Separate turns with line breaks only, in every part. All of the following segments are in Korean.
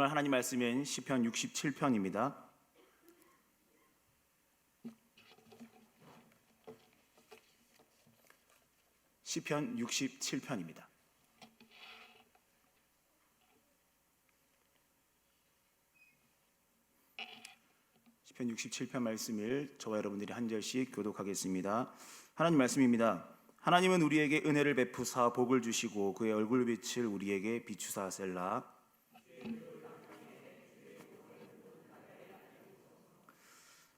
오늘 하나님 말씀은 시편 67편입니다. 시편 67편입니다. 시편 67편 말씀을 저와 여러분들이 한 절씩 교독하겠습니다. 하나님 말씀입니다. 하나님은 우리에게 은혜를 베푸사 복을 주시고 그의 얼굴빛을 우리에게 비추사 셀라.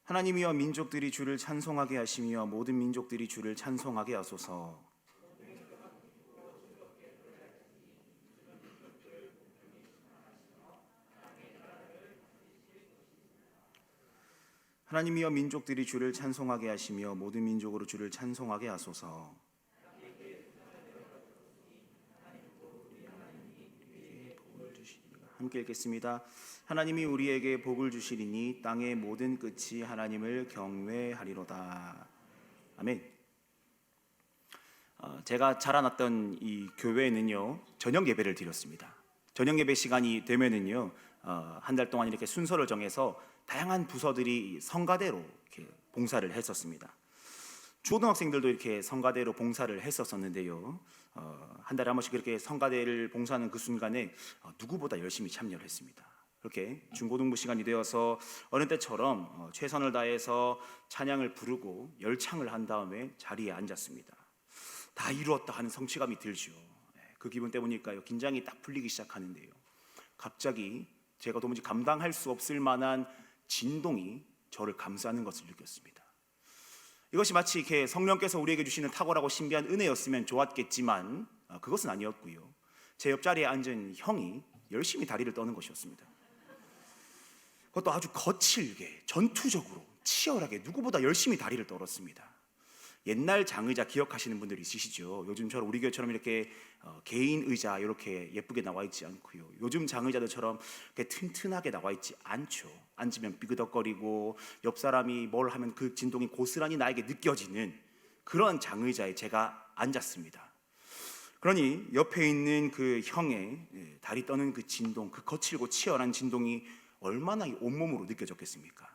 하나님이여 민족들이 주를 찬송하게 하시며 모든 민족들이 주를 찬송하게 하소서. 하나님이여 민족들이 주를 찬송하게 하시며 모든 민족으로 주를 찬송하게 하소서. 함께 읽겠습니다. 하나님이 우리에게 복을 주시리니 땅의 모든 끝이 하나님을 경외하리로다. 아멘. 제가 자라났던 이 교회에는요 저녁 예배를 드렸습니다. 저녁 예배 시간이 되면은요 한 달 동안 이렇게 순서를 정해서 다양한 부서들이 성가대로 이렇게 봉사를 했었습니다. 초등학생들도 이렇게 성가대로 봉사를 했었는데요. 한 달에 한 번씩 그렇게 성가대를 봉사하는 그 순간에 누구보다 열심히 참여를 했습니다. 그렇게 중고등부 시간이 되어서 어느 때처럼 최선을 다해서 찬양을 부르고 열창을 한 다음에 자리에 앉았습니다. 다 이루었다 하는 성취감이 들죠. 그 기분 때문일까요? 긴장이 딱 풀리기 시작하는데요. 갑자기 제가 도무지 감당할 수 없을 만한 진동이 저를 감싸는 것을 느꼈습니다. 이것이 마치 이렇게 성령께서 우리에게 주시는 탁월하고 신비한 은혜였으면 좋았겠지만 그것은 아니었고요. 제 옆자리에 앉은 형이 열심히 다리를 떠는 것이었습니다. 그것도 아주 거칠게 전투적으로 치열하게 누구보다 열심히 다리를 떨었습니다. 옛날 장의자 기억하시는 분들이 있으시죠? 요즘처럼 우리 교회처럼 이렇게 개인 의자 이렇게 예쁘게 나와 있지 않고요. 요즘 장의자들처럼 이렇게 튼튼하게 나와 있지 않죠. 앉으면 삐그덕거리고 옆 사람이 뭘 하면 그 진동이 고스란히 나에게 느껴지는 그런 장의자에 제가 앉았습니다. 그러니 옆에 있는 그 형의 다리 떠는 그 진동, 그 거칠고 치열한 진동이 얼마나 온몸으로 느껴졌겠습니까?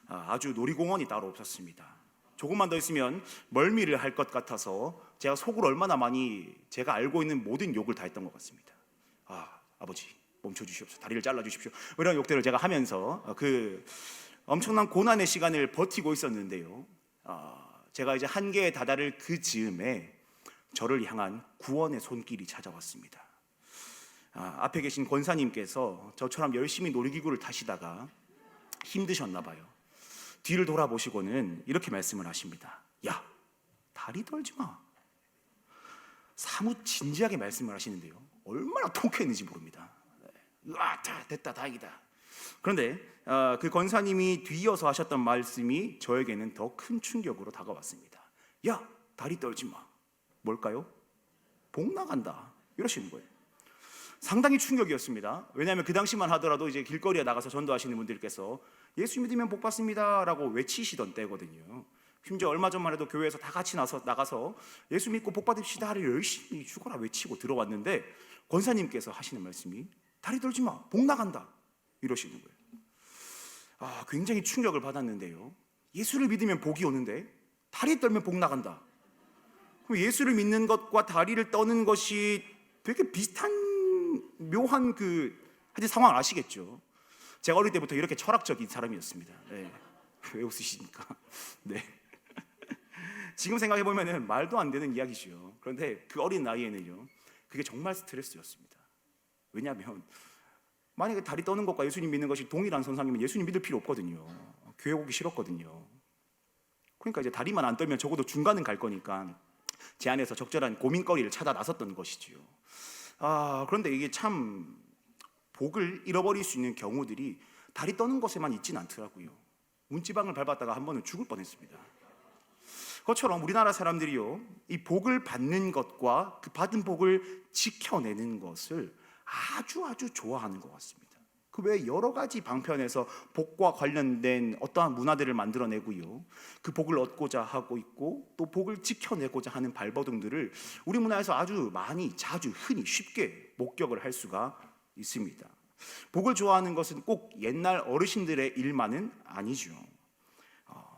아주 놀이공원이 따로 없었습니다. 조금만 더 있으면 멀미를 할 것 같아서 제가 속으로 얼마나 많이 제가 알고 있는 모든 욕을 다 했던 것 같습니다. 아버지 멈춰주시옵소서, 다리를 잘라주십시오, 이런 욕들을 제가 하면서 그 엄청난 고난의 시간을 버티고 있었는데요. 제가 이제 한계에 다다를 그 즈음에 저를 향한 구원의 손길이 찾아왔습니다. 앞에 계신 권사님께서 저처럼 열심히 놀이기구를 타시다가 힘드셨나 봐요. 뒤를 돌아보시고는 이렇게 말씀을 하십니다. 야, 다리 떨지 마. 사뭇 진지하게 말씀을 하시는데요. 얼마나 통쾌했는지 모릅니다. 됐다, 다행이다. 그런데 그 권사님이 뒤이어서 하셨던 말씀이 저에게는 더 큰 충격으로 다가왔습니다. 야, 다리 떨지 마. 뭘까요? 복 나간다. 이러시는 거예요. 상당히 충격이었습니다. 왜냐하면 그 당시만 하더라도 이제 길거리에 나가서 전도하시는 분들께서 예수 믿으면 복 받습니다라고 외치시던 때거든요. 심지어 얼마 전만 해도 교회에서 다 같이 나가서 예수 믿고 복 받읍시다를 열심히 죽어라 외치고 들어왔는데 권사님께서 하시는 말씀이 다리 떨지 마, 복 나간다 이러시는 거예요. 굉장히 충격을 받았는데요. 예수를 믿으면 복이 오는데 다리 떨면 복 나간다. 그럼 예수를 믿는 것과 다리를 떠는 것이 되게 비슷한 묘한 하여튼 상황 아시겠죠? 제가 어릴 때부터 이렇게 철학적인 사람이었습니다. 네. 왜 웃으십니까? 네. 지금 생각해보면 말도 안 되는 이야기죠. 그런데 그 어린 나이에는요 그게 정말 스트레스였습니다. 왜냐하면 만약에 다리 떠는 것과 예수님 믿는 것이 동일한 선상이면 예수님 믿을 필요 없거든요. 교회 오기 싫었거든요. 그러니까 이제 다리만 안 떨면 적어도 중간은 갈 거니까 제 안에서 적절한 고민거리를 찾아 나섰던 것이지요. 그런데 이게 참 복을 잃어버릴 수 있는 경우들이 다리 떠는 것에만 있진 않더라고요. 문지방을 밟았다가 한 번은 죽을 뻔했습니다. 그것처럼 우리나라 사람들이요 이 복을 받는 것과 그 받은 복을 지켜내는 것을 아주 좋아하는 것 같습니다. 그 외에 여러 가지 방편에서 복과 관련된 어떠한 문화들을 만들어내고요 그 복을 얻고자 하고 있고 또 복을 지켜내고자 하는 발버둥들을 우리 문화에서 아주 많이 자주 흔히 쉽게 목격을 할 수가 있습니다. 복을 좋아하는 것은 꼭 옛날 어르신들의 일만은 아니죠.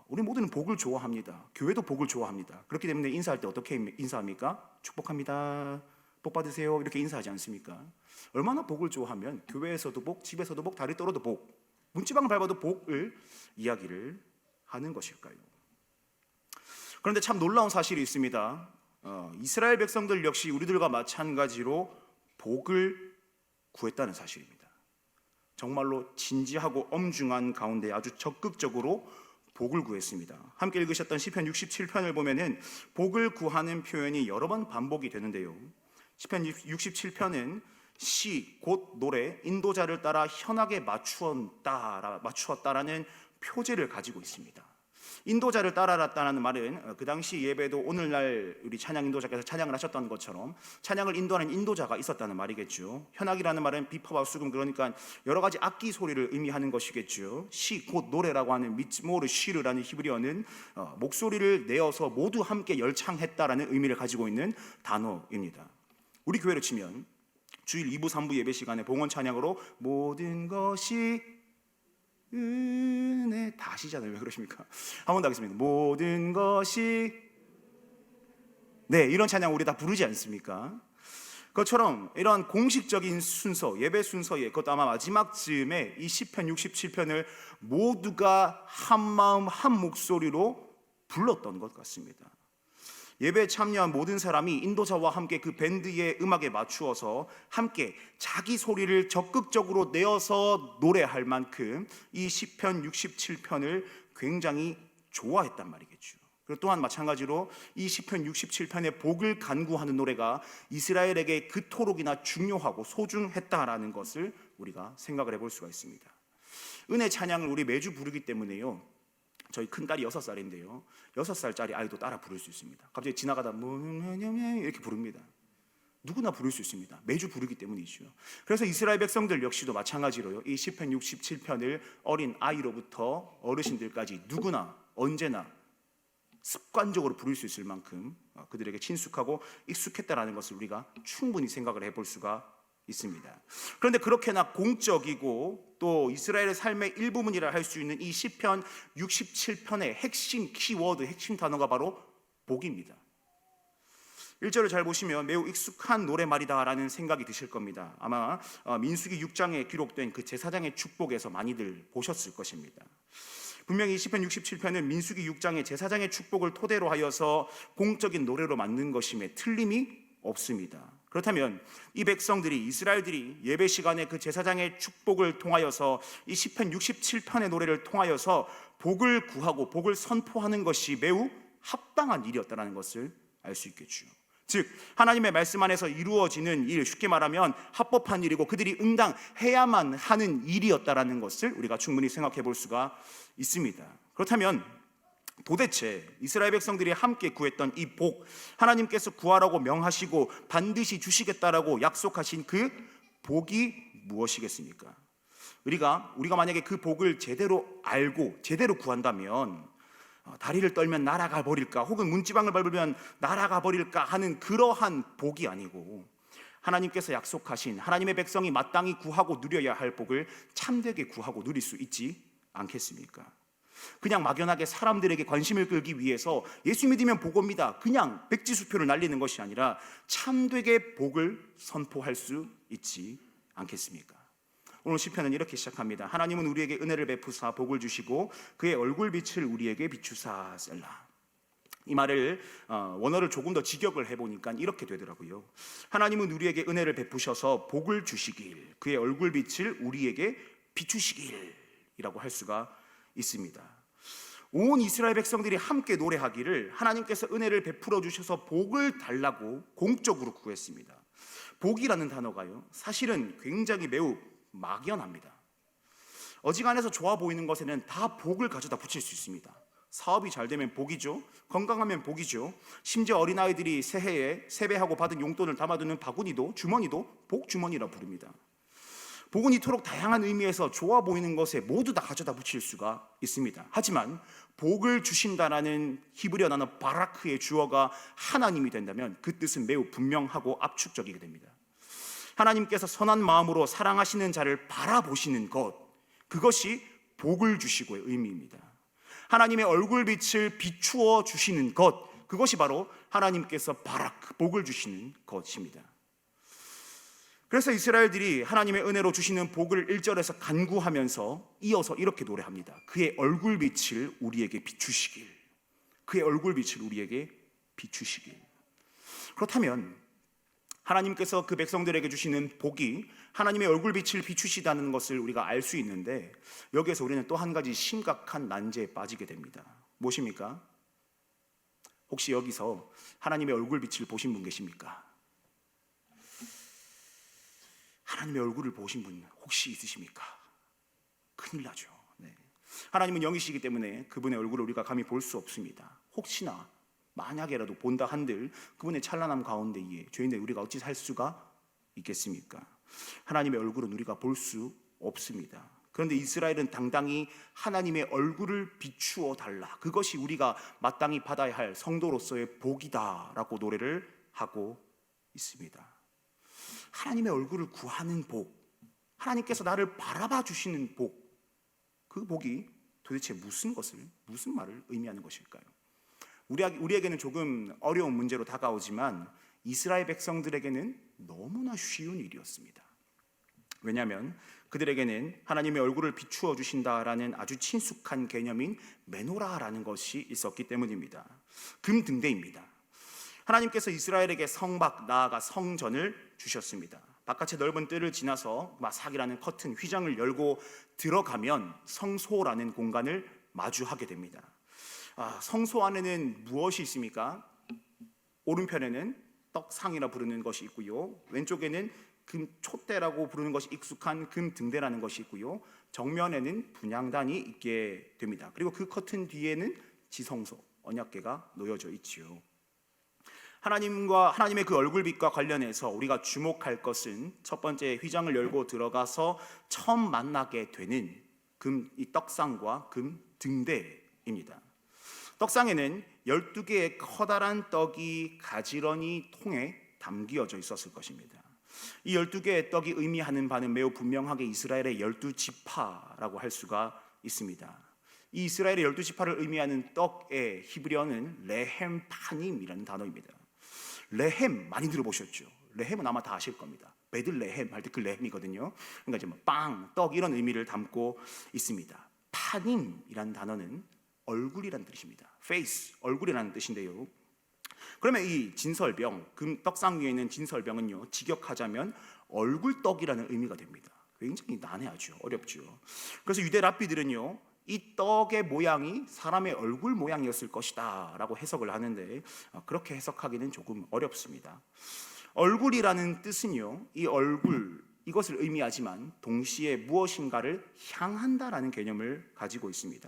우리 모두는 복을 좋아합니다. 교회도 복을 좋아합니다. 그렇기 때문에 인사할 때 어떻게 인사합니까? 축복합니다. 복 받으세요. 이렇게 인사하지 않습니까? 얼마나 복을 좋아하면 교회에서도 복, 집에서도 복, 다리 떨어도 복, 문지방을 밟아도 복을 이야기를 하는 것일까요? 그런데 참 놀라운 사실이 있습니다. 이스라엘 백성들 역시 우리들과 마찬가지로 복을 구했다는 사실입니다. 정말로 진지하고 엄중한 가운데 아주 적극적으로 복을 구했습니다. 함께 읽으셨던 시편 67편을 보면은 복을 구하는 표현이 여러 번 반복이 되는데요. 시편 67편은 시, 곧 노래, 인도자를 따라 현악에 맞추었다라는 표제를 가지고 있습니다. 인도자를 따라랐다는 말은 그 당시 예배도 오늘날 우리 찬양 인도자께서 찬양을 하셨던 것처럼 찬양을 인도하는 인도자가 있었다는 말이겠죠. 현악이라는 말은 비파와 수금, 그러니까 여러 가지 악기 소리를 의미하는 것이겠죠. 시, 곧 노래라고 하는 미츠모르 시르라는 히브리어는 목소리를 내어서 모두 함께 열창했다라는 의미를 가지고 있는 단어입니다. 우리 교회로 치면 주일 2부 3부 예배 시간에 봉헌 찬양으로 모든 것이 은혜 다 하시잖아요. 왜 그러십니까? 한 번 더 하겠습니다. 모든 것이, 네, 이런 찬양 우리 다 부르지 않습니까? 그것처럼 이런 공식적인 순서, 예배 순서에, 그것도 아마 마지막 즈음에 이 시편 67편을 모두가 한 마음 한 목소리로 불렀던 것 같습니다. 예배에 참여한 모든 사람이 인도자와 함께 그 밴드의 음악에 맞추어서 함께 자기 소리를 적극적으로 내어서 노래할 만큼 이 시편 67편을 굉장히 좋아했단 말이겠죠. 그리고 또한 마찬가지로 이 시편 67편의 복을 간구하는 노래가 이스라엘에게 그토록이나 중요하고 소중했다라는 것을 우리가 생각을 해볼 수가 있습니다. 은혜 찬양을 우리 매주 부르기 때문에요, 저희 큰딸이 6살인데요 6살짜리 아이도 따라 부를 수 있습니다. 갑자기 지나가다 이렇게 부릅니다. 누구나 부를 수 있습니다. 매주 부르기 때문이죠. 그래서 이스라엘 백성들 역시도 마찬가지로요, 이 시편 67편을 어린 아이로부터 어르신들까지 누구나 언제나 습관적으로 부를 수 있을 만큼 그들에게 친숙하고 익숙했다라는 것을 우리가 충분히 생각을 해볼 수가 있습니다. 그런데 그렇게나 공적이고 또 이스라엘의 삶의 일부분이라 할 수 있는 이 시편 67편의 핵심 키워드, 핵심 단어가 바로 복입니다. 1절을 잘 보시면 매우 익숙한 노래말이다라는 생각이 드실 겁니다. 아마 민수기 6장에 기록된 그 제사장의 축복에서 많이들 보셨을 것입니다. 분명히 이 시편 67편은 민수기 6장의 제사장의 축복을 토대로 하여서 공적인 노래로 만든 것임에 틀림이 없습니다. 그렇다면 이 백성들이, 이스라엘들이 예배 시간에 그 제사장의 축복을 통하여서 이 시편 67편의 노래를 통하여서 복을 구하고 복을 선포하는 것이 매우 합당한 일이었다는 것을 알 수 있겠죠. 즉 하나님의 말씀 안에서 이루어지는 일, 쉽게 말하면 합법한 일이고 그들이 응당해야만 하는 일이었다는 것을 우리가 충분히 생각해 볼 수가 있습니다. 그렇다면 도대체 이스라엘 백성들이 함께 구했던 이 복, 하나님께서 구하라고 명하시고 반드시 주시겠다라고 약속하신 그 복이 무엇이겠습니까? 우리가 만약에 그 복을 제대로 알고 제대로 구한다면 다리를 떨면 날아가 버릴까, 혹은 문지방을 밟으면 날아가 버릴까 하는 그러한 복이 아니고 하나님께서 약속하신 하나님의 백성이 마땅히 구하고 누려야 할 복을 참되게 구하고 누릴 수 있지 않겠습니까? 그냥 막연하게 사람들에게 관심을 끌기 위해서 예수 믿으면 복 옵니다, 그냥 백지수표를 날리는 것이 아니라 참되게 복을 선포할 수 있지 않겠습니까? 오늘 시편은 이렇게 시작합니다. 하나님은 우리에게 은혜를 베푸사 복을 주시고 그의 얼굴빛을 우리에게 비추사 셀라. 이 말을 원어를 조금 더 직역을 해보니까 이렇게 되더라고요. 하나님은 우리에게 은혜를 베푸셔서 복을 주시길, 그의 얼굴빛을 우리에게 비추시길 이라고 할 수가 있습니다. 온 이스라엘 백성들이 함께 노래하기를 하나님께서 은혜를 베풀어 주셔서 복을 달라고 공적으로 구했습니다. 복이라는 단어가요, 사실은 굉장히 매우 막연합니다. 어지간해서 좋아 보이는 것에는 다 복을 가져다 붙일 수 있습니다. 사업이 잘 되면 복이죠. 건강하면 복이죠. 심지어 어린아이들이 새해에 세배하고 받은 용돈을 담아두는 바구니도, 주머니도 복주머니라 부릅니다. 복은 이토록 다양한 의미에서 좋아 보이는 것에 모두 다 가져다 붙일 수가 있습니다. 하지만 복을 주신다라는 히브리어 단어 바라크의 주어가 하나님이 된다면 그 뜻은 매우 분명하고 압축적이게 됩니다. 하나님께서 선한 마음으로 사랑하시는 자를 바라보시는 것, 그것이 복을 주시고의 의미입니다. 하나님의 얼굴빛을 비추어 주시는 것, 그것이 바로 하나님께서 복을 주시는 것입니다. 그래서 이스라엘들이 하나님의 은혜로 주시는 복을 1절에서 간구하면서 이어서 이렇게 노래합니다. 그의 얼굴빛을 우리에게 비추시길. 그의 얼굴빛을 우리에게 비추시길. 그렇다면 하나님께서 그 백성들에게 주시는 복이 하나님의 얼굴빛을 비추시다는 것을 우리가 알 수 있는데, 여기에서 우리는 또 한 가지 심각한 난제에 빠지게 됩니다. 무엇입니까? 혹시 여기서 하나님의 얼굴빛을 보신 분 계십니까? 하나님의 얼굴을 보신 분 혹시 있으십니까? 큰일 나죠. 네. 하나님은 영이시기 때문에 그분의 얼굴을 우리가 감히 볼 수 없습니다. 혹시나 만약에라도 본다 한들 그분의 찬란함 가운데에 죄인들 우리가 어찌 살 수가 있겠습니까? 하나님의 얼굴은 우리가 볼 수 없습니다. 그런데 이스라엘은 당당히 하나님의 얼굴을 비추어 달라, 그것이 우리가 마땅히 받아야 할 성도로서의 복이다라고 노래를 하고 있습니다. 하나님의 얼굴을 구하는 복, 하나님께서 나를 바라봐 주시는 복, 그 복이 도대체 무슨 말을 의미하는 것일까요? 우리에게는 조금 어려운 문제로 다가오지만 이스라엘 백성들에게는 너무나 쉬운 일이었습니다. 왜냐하면 그들에게는 하나님의 얼굴을 비추어 주신다라는 아주 친숙한 개념인 메노라라는 것이 있었기 때문입니다. 금등대입니다. 하나님께서 이스라엘에게 성막, 나아가 성전을 주셨습니다. 바깥의 넓은 뜰을 지나서 마삭이라는 커튼, 휘장을 열고 들어가면 성소라는 공간을 마주하게 됩니다. 성소 안에는 무엇이 있습니까? 오른편에는 떡상이라 부르는 것이 있고요, 왼쪽에는 금촛대라고 부르는 것이 익숙한 금등대라는 것이 있고요, 정면에는 분향단이 있게 됩니다. 그리고 그 커튼 뒤에는 지성소, 언약궤가 놓여져 있지요. 하나님의 그 얼굴빛과 관련해서 우리가 주목할 것은 첫 번째, 휘장을 열고 들어가서 처음 만나게 되는 이 떡상과 금등대입니다. 떡상에는 12개의 커다란 떡이 가지런히 통에 담겨져 있었을 것입니다. 이 12개의 떡이 의미하는 바는 매우 분명하게 이스라엘의 12지파라고 할 수가 있습니다. 이 이스라엘의 12지파를 의미하는 떡의 히브리어는 레헴 파님이라는 단어입니다. 레헴 많이 들어보셨죠? 레헴은 아마 다 아실 겁니다. 베들레헴 할 때 그 레헴이거든요. 그러니까 이제 빵, 떡 이런 의미를 담고 있습니다. 파님이라는 단어는 얼굴이라는 뜻입니다. face, 얼굴이라는 뜻인데요. 그러면 이 진설병, 떡상 위에 있는 진설병은요, 직역하자면 얼굴떡이라는 의미가 됩니다. 굉장히 난해하죠. 어렵죠. 그래서 유대 랍비들은요, 이 떡의 모양이 사람의 얼굴 모양이었을 것이다 라고 해석을 하는데, 그렇게 해석하기는 조금 어렵습니다. 얼굴이라는 뜻은요, 이 얼굴, 이것을 의미하지만 동시에 무엇인가를 향한다라는 개념을 가지고 있습니다.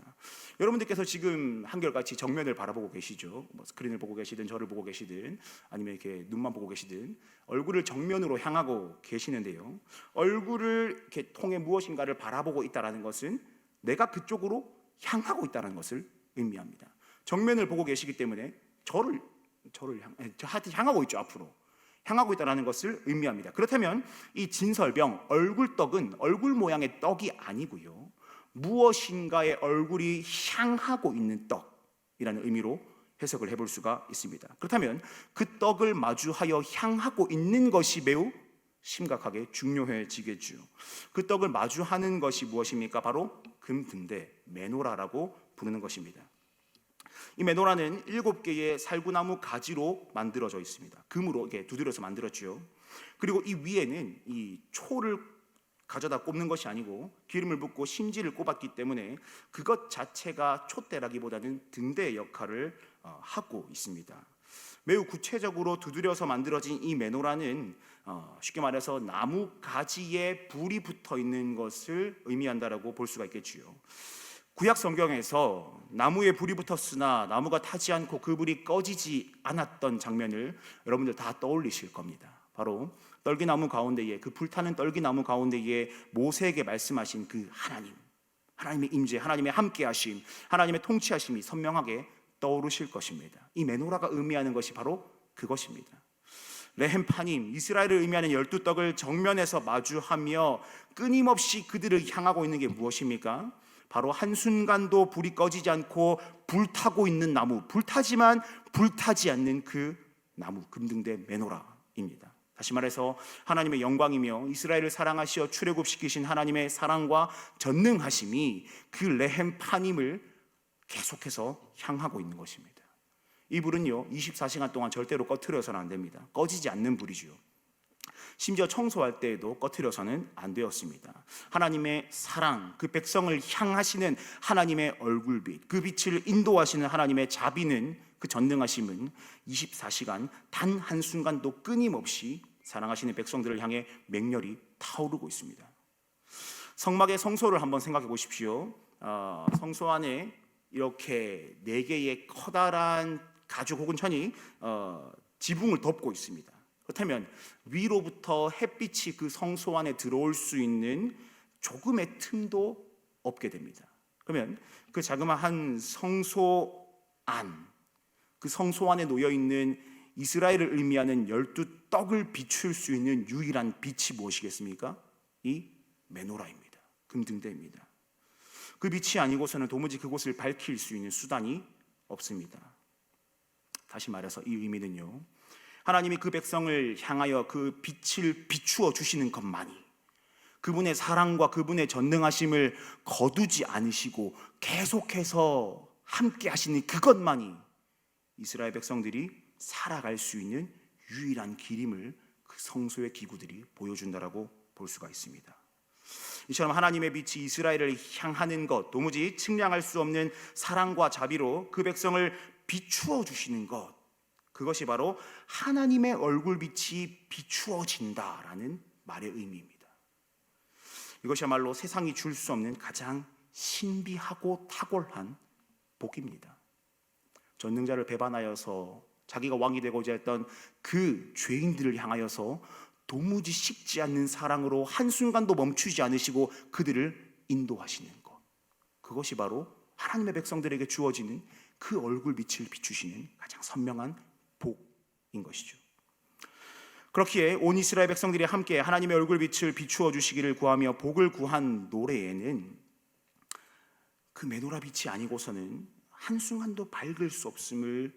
여러분들께서 지금 한결같이 정면을 바라보고 계시죠. 스크린을 보고 계시든 저를 보고 계시든 아니면 이렇게 눈만 보고 계시든 얼굴을 정면으로 향하고 계시는데요, 얼굴을 이렇게 통해 무엇인가를 바라보고 있다는 것은 내가 그쪽으로 향하고 있다는 것을 의미합니다. 정면을 보고 계시기 때문에 저를 향하고 있죠. 앞으로 향하고 있다는 것을 의미합니다. 그렇다면 이 진설병, 얼굴떡은 얼굴 모양의 떡이 아니고요, 무엇인가의 얼굴이 향하고 있는 떡이라는 의미로 해석을 해볼 수가 있습니다. 그렇다면 그 떡을 마주하여 향하고 있는 것이 매우 심각하게 중요해지겠죠. 그 떡을 마주하는 것이 무엇입니까? 바로 금등대, 메노라라고 부르는 것입니다. 이 메노라는 7개의 살구나무 가지로 만들어져 있습니다. 금으로 이렇게 두드려서 만들었죠. 그리고 이 위에는 이 초를 가져다 꼽는 것이 아니고 기름을 붓고 심지를 꼽았기 때문에 그것 자체가 촛대라기보다는 등대의 역할을 하고 있습니다. 매우 구체적으로 두드려서 만들어진 이 메노라는 쉽게 말해서 나무 가지에 불이 붙어 있는 것을 의미한다라고 볼 수가 있겠지요. 구약 성경에서 나무에 불이 붙었으나 나무가 타지 않고 그 불이 꺼지지 않았던 장면을 여러분들 다 떠올리실 겁니다. 바로 떨기나무 가운데에, 그 불타는 떨기나무 가운데에 모세에게 말씀하신 그 하나님의 임재, 하나님의 함께하심, 하나님의 통치하심이 선명하게 떠오르실 것입니다. 이 메노라가 의미하는 것이 바로 그것입니다. 레헴파님, 이스라엘을 의미하는 12떡을 정면에서 마주하며 끊임없이 그들을 향하고 있는 게 무엇입니까? 바로 한순간도 불이 꺼지지 않고 불타고 있는 나무, 불타지만 불타지 않는 그 나무, 금등대 메노라입니다. 다시 말해서 하나님의 영광이며 이스라엘을 사랑하시어 출애굽시키신 하나님의 사랑과 전능하심이 그 레헴파님을 계속해서 향하고 있는 것입니다. 이 불은요 24시간 동안 절대로 꺼트려서는 안 됩니다. 꺼지지 않는 불이죠. 심지어 청소할 때에도 꺼트려서는 안 되었습니다. 하나님의 사랑, 그 백성을 향하시는 하나님의 얼굴빛, 그 빛을 인도하시는 하나님의 자비는, 그 전능하심은 24시간 단 한순간도 끊임없이 사랑하시는 백성들을 향해 맹렬히 타오르고 있습니다. 성막의 성소를 한번 생각해 보십시오. 성소 안에 이렇게 4개의 커다란 가죽 혹은 천이 지붕을 덮고 있습니다. 그렇다면 위로부터 햇빛이 그 성소 안에 들어올 수 있는 조금의 틈도 없게 됩니다. 그러면 그 자그마한 성소 안, 그 성소 안에 놓여있는 이스라엘을 의미하는 12떡을 비출 수 있는 유일한 빛이 무엇이겠습니까? 이 메노라입니다. 금등대입니다. 그 빛이 아니고서는 도무지 그곳을 밝힐 수 있는 수단이 없습니다. 다시 말해서 이 의미는요, 하나님이 그 백성을 향하여 그 빛을 비추어 주시는 것만이, 그분의 사랑과 그분의 전능하심을 거두지 않으시고 계속해서 함께 하시는 그것만이 이스라엘 백성들이 살아갈 수 있는 유일한 길임을 그 성소의 기구들이 보여준다라고 볼 수가 있습니다. 이처럼 하나님의 빛이 이스라엘을 향하는 것, 도무지 측량할 수 없는 사랑과 자비로 그 백성을 비추어 주시는 것, 그것이 바로 하나님의 얼굴빛이 비추어진다라는 말의 의미입니다. 이것이야말로 세상이 줄 수 없는 가장 신비하고 탁월한 복입니다. 전능자를 배반하여서 자기가 왕이 되고자 했던 그 죄인들을 향하여서 도무지 식지 않는 사랑으로 한순간도 멈추지 않으시고 그들을 인도하시는 것, 그것이 바로 하나님의 백성들에게 주어지는 그 얼굴빛을 비추시는 가장 선명한 복인 것이죠. 그렇기에 온 이스라엘 백성들이 함께 하나님의 얼굴빛을 비추어 주시기를 구하며 복을 구한 노래에는 그 메노라 빛이 아니고서는 한순간도 밝을 수 없음을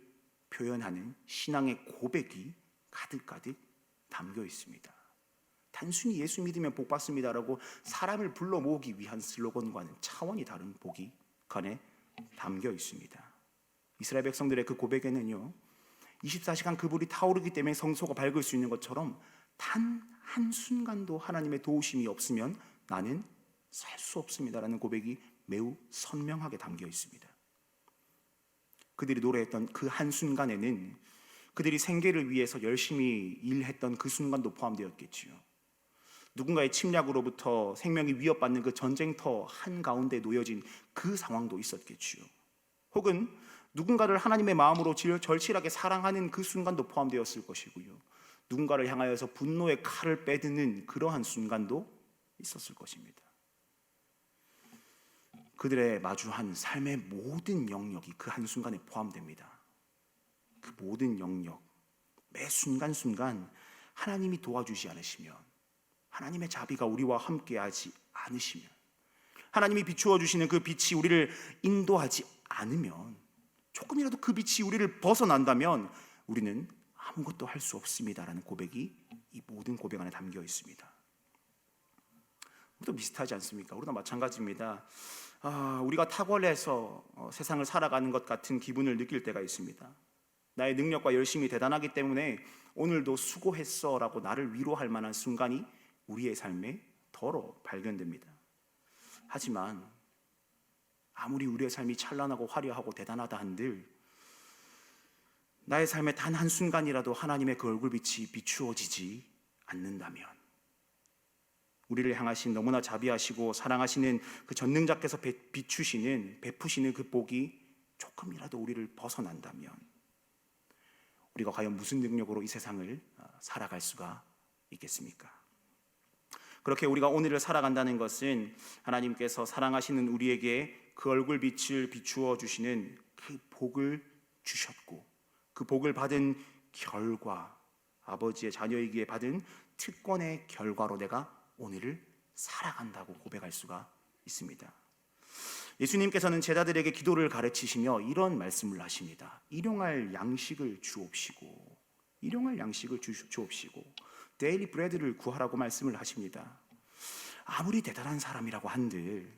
표현하는 신앙의 고백이 가득가득 담겨 있습니다. 단순히 예수 믿으면 복 받습니다라고 사람을 불러 모으기 위한 슬로건과는 차원이 다른 복이 그 안에 담겨 있습니다. 이스라엘 백성들의 그 고백에는요, 24시간 그 불이 타오르기 때문에 성소가 밝을 수 있는 것처럼 단 한순간도 하나님의 도우심이 없으면 나는 살 수 없습니다라는 고백이 매우 선명하게 담겨 있습니다. 그들이 노래했던 그 한순간에는 그들이 생계를 위해서 열심히 일했던 그 순간도 포함되었겠지요. 누군가의 침략으로부터 생명이 위협받는 그 전쟁터 한가운데 놓여진 그 상황도 있었겠지요. 혹은 누군가를 하나님의 마음으로 절실하게 사랑하는 그 순간도 포함되었을 것이고요. 누군가를 향하여서 분노의 칼을 빼드는 그러한 순간도 있었을 것입니다. 그들의 마주한 삶의 모든 영역이 그 한순간에 포함됩니다. 그 모든 영역, 매 순간순간 하나님이 도와주지 않으시면, 하나님의 자비가 우리와 함께하지 않으시면, 하나님이 비추어 주시는 그 빛이 우리를 인도하지 않으면, 조금이라도 그 빛이 우리를 벗어난다면 우리는 아무것도 할 수 없습니다라는 고백이 이 모든 고백 안에 담겨 있습니다. 모두 비슷하지 않습니까? 우리도 마찬가지입니다. 우리가 탁월해서 세상을 살아가는 것 같은 기분을 느낄 때가 있습니다. 나의 능력과 열심이 대단하기 때문에 오늘도 수고했어 라고 나를 위로할 만한 순간이 우리의 삶에 더러 발견됩니다. 하지만 아무리 우리의 삶이 찬란하고 화려하고 대단하다 한들 나의 삶에 단 한순간이라도 하나님의 그 얼굴빛이 비추어지지 않는다면, 우리를 향하신 너무나 자비하시고 사랑하시는 그 전능자께서 베푸시는 그 복이 조금이라도 우리를 벗어난다면 우리가 과연 무슨 능력으로 이 세상을 살아갈 수가 있겠습니까? 그렇게 우리가 오늘을 살아간다는 것은 하나님께서 사랑하시는 우리에게 그 얼굴빛을 비추어 주시는 그 복을 주셨고, 그 복을 받은 결과 아버지의 자녀이기에 받은 특권의 결과로 내가 오늘을 살아간다고 고백할 수가 있습니다. 예수님께서는 제자들에게 기도를 가르치시며 이런 말씀을 하십니다. 일용할 양식을 주옵시고, 일용할 양식을 주옵시고 데일리 브레드를 구하라고 말씀을 하십니다. 아무리 대단한 사람이라고 한들,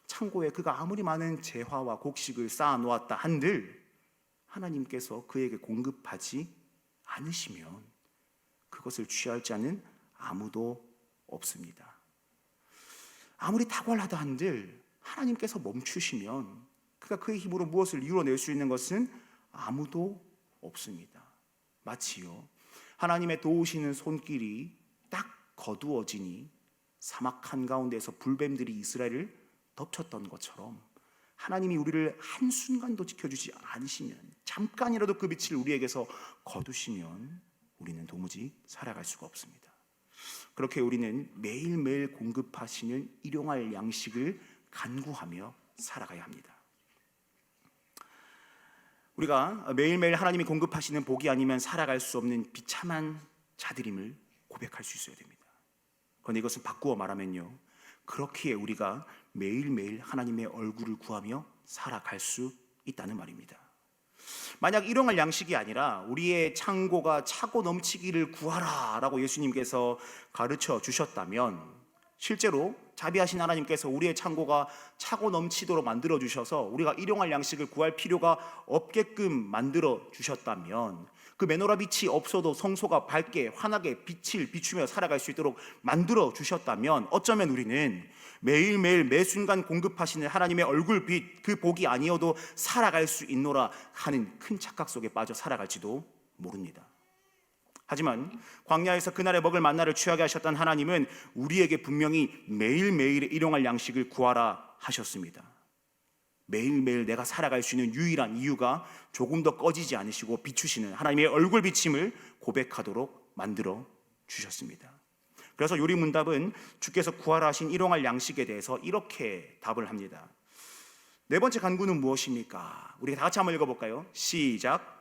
창고에 그가 아무리 많은 재화와 곡식을 쌓아 놓았다 한들 하나님께서 그에게 공급하지 않으시면 그것을 취할 자는 아무도 없습니다. 아무리 탁월하다 한들 하나님께서 멈추시면 그가 그의 힘으로 무엇을 이루어낼 수 있는 것은 아무도 없습니다. 마치요, 하나님의 도우시는 손길이 딱 거두어지니 사막 한가운데에서 불뱀들이 이스라엘을 덮쳤던 것처럼 하나님이 우리를 한순간도 지켜주지 않으시면, 잠깐이라도 그 빛을 우리에게서 거두시면 우리는 도무지 살아갈 수가 없습니다. 그렇게 우리는 매일매일 공급하시는 일용할 양식을 간구하며 살아가야 합니다. 우리가 매일매일 하나님이 공급하시는 복이 아니면 살아갈 수 없는 비참한 자들임을 고백할 수 있어야 됩니다. 그런데 이것은 바꾸어 말하면요, 그렇기에 우리가 매일매일 하나님의 얼굴을 구하며 살아갈 수 있다는 말입니다. 만약 일용할 양식이 아니라 우리의 창고가 차고 넘치기를 구하라 라고 예수님께서 가르쳐 주셨다면, 실제로 자비하신 하나님께서 우리의 창고가 차고 넘치도록 만들어 주셔서 우리가 일용할 양식을 구할 필요가 없게끔 만들어 주셨다면, 그 메노라 빛이 없어도 성소가 밝게 환하게 빛을 비추며 살아갈 수 있도록 만들어 주셨다면, 어쩌면 우리는 매일매일 매순간 공급하시는 하나님의 얼굴빛, 그 복이 아니어도 살아갈 수 있노라 하는 큰 착각 속에 빠져 살아갈지도 모릅니다. 하지만 광야에서 그날의 먹을 만나를 취하게 하셨던 하나님은 우리에게 분명히 매일매일 일용할 양식을 구하라 하셨습니다. 매일매일 내가 살아갈 수 있는 유일한 이유가 조금 더 꺼지지 않으시고 비추시는 하나님의 얼굴 비침을 고백하도록 만들어 주셨습니다. 그래서 요리문답은 주께서 구하라 하신 일용할 양식에 대해서 이렇게 답을 합니다. 네 번째 간구는 무엇입니까? 우리가 다 같이 한번 읽어볼까요? 시작.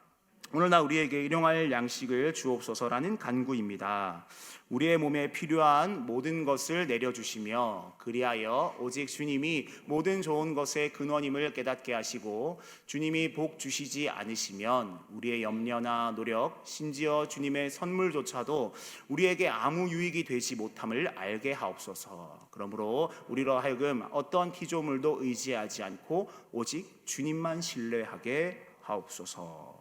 오늘날 우리에게 일용할 양식을 주옵소서라는 간구입니다. 우리의 몸에 필요한 모든 것을 내려주시며, 그리하여 오직 주님이 모든 좋은 것의 근원임을 깨닫게 하시고, 주님이 복 주시지 않으시면 우리의 염려나 노력, 심지어 주님의 선물조차도 우리에게 아무 유익이 되지 못함을 알게 하옵소서. 그러므로 우리로 하여금 어떤 피조물도 의지하지 않고 오직 주님만 신뢰하게 하옵소서.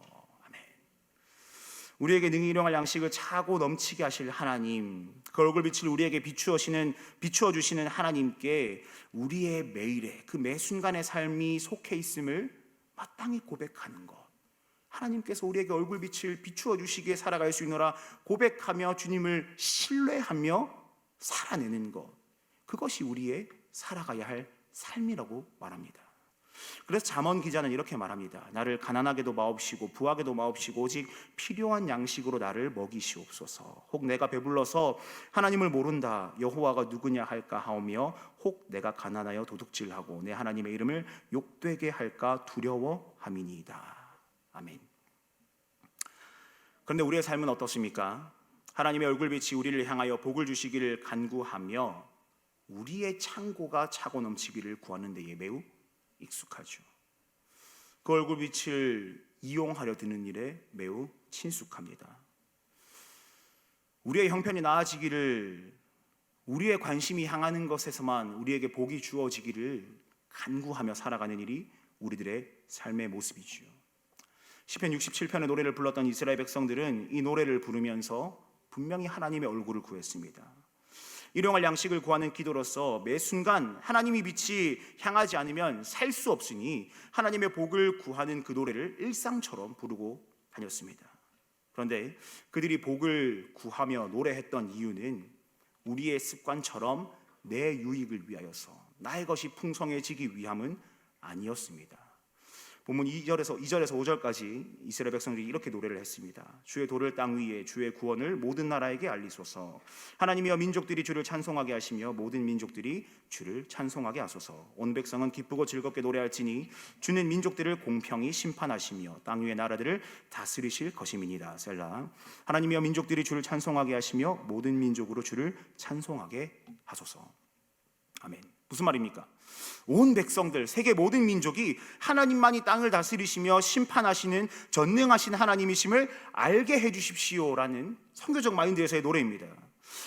우리에게 능히 일용할 양식을 차고 넘치게 하실 하나님, 그 얼굴빛을 우리에게 비추어 주시는 하나님께 우리의 매일의 그 매순간의 삶이 속해 있음을 마땅히 고백하는 것, 하나님께서 우리에게 얼굴빛을 비추어 주시기에 살아갈 수 있노라 고백하며 주님을 신뢰하며 살아내는 것, 그것이 우리의 살아가야 할 삶이라고 말합니다. 그래서 잠언 기자는 이렇게 말합니다. 나를 가난하게도 마옵시고 부하게도 마옵시고 오직 필요한 양식으로 나를 먹이시옵소서. 혹 내가 배불러서 하나님을 모른다 여호와가 누구냐 할까 하오며, 혹 내가 가난하여 도둑질하고 내 하나님의 이름을 욕되게 할까 두려워함이니이다. 아멘. 그런데 우리의 삶은 어떻습니까? 하나님의 얼굴빛이 우리를 향하여 복을 주시기를 간구하며 우리의 창고가 차고 넘치기를 구하는 데에 매우 익숙하죠. 그 얼굴빛을 이용하려 드는 일에 매우 친숙합니다. 우리의 형편이 나아지기를, 우리의 관심이 향하는 것에서만 우리에게 복이 주어지기를 간구하며 살아가는 일이 우리들의 삶의 모습이지요. 시편 67편의 노래를 불렀던 이스라엘 백성들은 이 노래를 부르면서 분명히 하나님의 얼굴을 구했습니다. 일용할 양식을 구하는 기도로서 매 순간 하나님의 빛이 향하지 않으면 살 수 없으니 하나님의 복을 구하는 그 노래를 일상처럼 부르고 다녔습니다. 그런데 그들이 복을 구하며 노래했던 이유는 우리의 습관처럼 내 유익을 위하여서, 나의 것이 풍성해지기 위함은 아니었습니다. 본문 2절에서 5절까지 이스라엘 백성들이 이렇게 노래를 했습니다. 주의 도를 땅 위에 주의 구원을 모든 나라에게 알리소서. 하나님이여 민족들이 주를 찬송하게 하시며 모든 민족들이 주를 찬송하게 하소서. 온 백성은 기쁘고 즐겁게 노래할지니 주는 민족들을 공평히 심판하시며 땅 위의 나라들을 다스리실 것임이니라. 셀라. 하나님이여 민족들이 주를 찬송하게 하시며 모든 민족으로 주를 찬송하게 하소서. 아멘. 무슨 말입니까? 온 백성들, 세계 모든 민족이 하나님만이 땅을 다스리시며 심판하시는 전능하신 하나님이심을 알게 해주십시오라는 선교적 마인드에서의 노래입니다.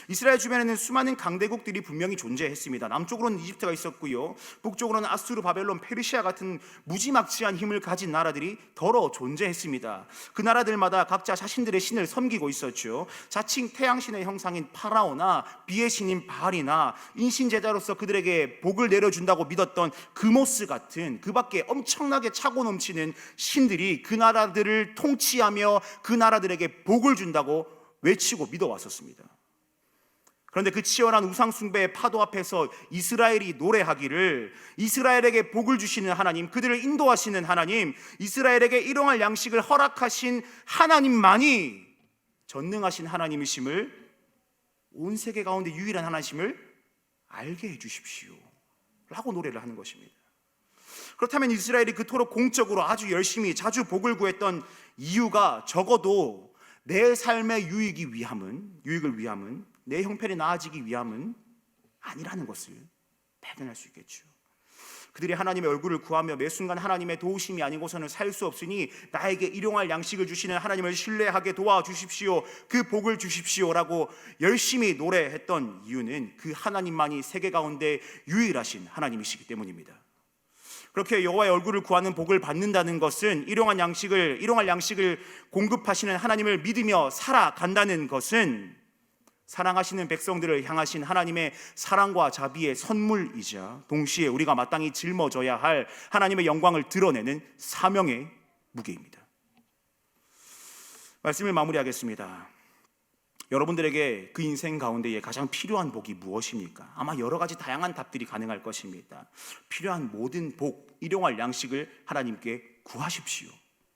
이스라엘 주변에는 수많은 강대국들이 분명히 존재했습니다. 남쪽으로는 이집트가 있었고요, 북쪽으로는 아수르, 바벨론, 페르시아 같은 무지막지한 힘을 가진 나라들이 더러 존재했습니다. 그 나라들마다 각자 자신들의 신을 섬기고 있었죠. 자칭 태양신의 형상인 파라오나 비의 신인 바알이나 인신제자로서 그들에게 복을 내려준다고 믿었던 그모스 같은 그 밖에 엄청나게 차고 넘치는 신들이 그 나라들을 통치하며 그 나라들에게 복을 준다고 외치고 믿어왔었습니다. 그런데 그 치열한 우상숭배의 파도 앞에서 이스라엘이 노래하기를, 이스라엘에게 복을 주시는 하나님, 그들을 인도하시는 하나님, 이스라엘에게 일용할 양식을 허락하신 하나님만이 전능하신 하나님이심을, 온 세계 가운데 유일한 하나님이심을 알게 해주십시오 라고 노래를 하는 것입니다. 그렇다면 이스라엘이 그토록 공적으로 아주 열심히 자주 복을 구했던 이유가 적어도 내 삶의 유익을 위함은, 내 형편이 나아지기 위함은 아니라는 것을 발견할 수 있겠죠. 그들이 하나님의 얼굴을 구하며 매 순간 하나님의 도우심이 아니고서는 살 수 없으니 나에게 일용할 양식을 주시는 하나님을 신뢰하게 도와주십시오, 그 복을 주십시오라고 열심히 노래했던 이유는 그 하나님만이 세계 가운데 유일하신 하나님이시기 때문입니다. 그렇게 여호와의 얼굴을 구하는 복을 받는다는 것은, 일용할 양식을 공급하시는 하나님을 믿으며 살아간다는 것은 사랑하시는 백성들을 향하신 하나님의 사랑과 자비의 선물이자 동시에 우리가 마땅히 짊어져야 할 하나님의 영광을 드러내는 사명의 무게입니다. 말씀을 마무리하겠습니다. 여러분들에게 그 인생 가운데에 가장 필요한 복이 무엇입니까? 아마 여러 가지 다양한 답들이 가능할 것입니다. 필요한 모든 복, 일용할 양식을 하나님께 구하십시오.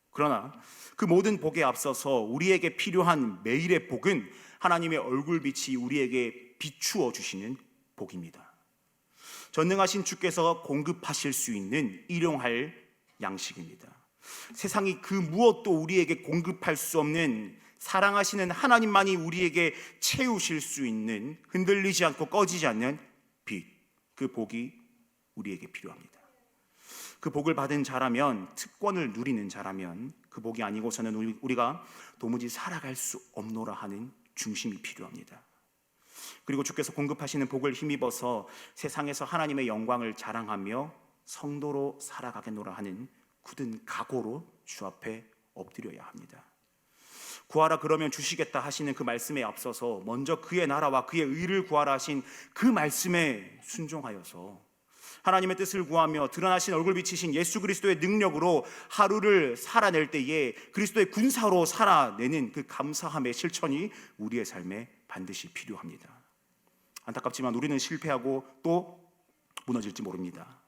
그러나 그 모든 복에 앞서서 우리에게 필요한 매일의 복은 하나님의 얼굴빛이 우리에게 비추어 주시는 복입니다. 전능하신 주께서 공급하실 수 있는 일용할 양식입니다. 세상이 그 무엇도 우리에게 공급할 수 없는 사랑하시는 하나님만이 우리에게 채우실 수 있는 흔들리지 않고 꺼지지 않는 빛, 그 복이 우리에게 필요합니다. 그 복을 받은 자라면, 특권을 누리는 자라면 그 복이 아니고서는 우리가 도무지 살아갈 수 없노라 하는 중심이 필요합니다. 그리고 주께서 공급하시는 복을 힘입어서 세상에서 하나님의 영광을 자랑하며 성도로 살아가겠노라 하는 굳은 각오로 주 앞에 엎드려야 합니다. 구하라 그러면 주시겠다 하시는 그 말씀에 앞서서 먼저 그의 나라와 그의 의를 구하라 하신 그 말씀에 순종하여서 하나님의 뜻을 구하며 드러나신 얼굴빛이신 예수 그리스도의 능력으로 하루를 살아낼 때에 그리스도의 군사로 살아내는 그 감사함의 실천이 우리의 삶에 반드시 필요합니다. 안타깝지만 우리는 실패하고 또 무너질지 모릅니다.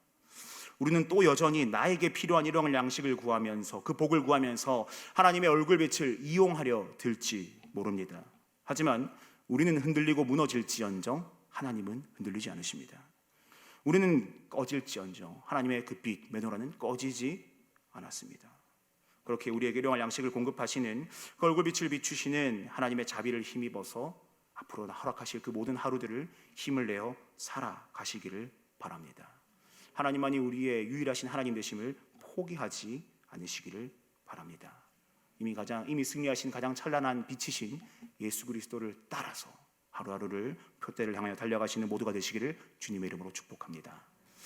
우리는 또 여전히 나에게 필요한 일용할 양식을 구하면서, 그 복을 구하면서 하나님의 얼굴빛을 이용하려 들지 모릅니다. 하지만 우리는 흔들리고 무너질지언정 하나님은 흔들리지 않으십니다. 우리는 꺼질지언정 하나님의 그 빛, 메노라는 꺼지지 않았습니다. 그렇게 우리에게 일용할 양식을 공급하시는, 그 얼굴빛을 비추시는 하나님의 자비를 힘입어서 앞으로 허락하실 그 모든 하루들을 힘을 내어 살아가시기를 바랍니다. 하나님만이 우리의 유일하신 하나님 되심을 포기하지 않으시기를 바랍니다. 이미 승리하신 가장 찬란한 빛이신 예수 그리스도를 따라서 하루하루를 표대를 향하여 달려가시는 모두가 되시기를 주님의 이름으로 축복합니다.